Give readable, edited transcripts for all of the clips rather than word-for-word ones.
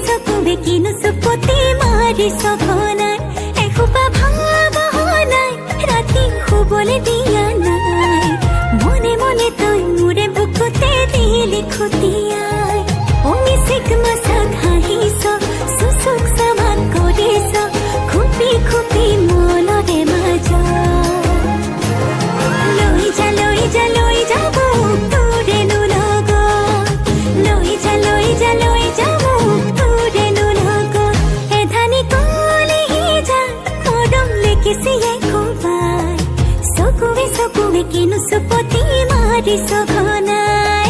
চকুবে কিনো চুপতি মাৰি সঘনাই এসোপা ভাবহনাই ৰাতি শুবলৈ দিয়া নাই মনে মনে তই মোৰে বুকুতে দিলি খুটিয়াই অমিচিক মাছাক হাঁহিছ চুচুক চামাক কৰিছ খুপি খুপি মনৰে মাজ লৈ যা মোক তোৰেনো লগত লৈ যা মোক তোৰেনো লগত এধানি কলিহি যা মৰম লেকিছিয়ে কোবাই চকুৱে কিনো চুপতি মাৰিছ ঘনাই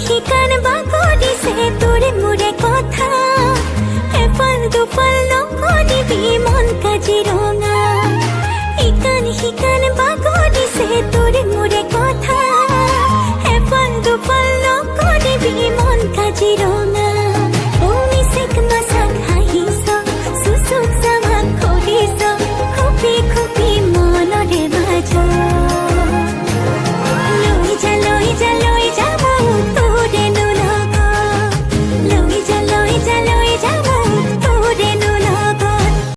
শিকান বাগৰিছে তোৰে মোৰে কথা এফাল দুফাল নকৰিবি মন কাজিৰঙা শিকান বাগৰিছে তোৰে মোৰে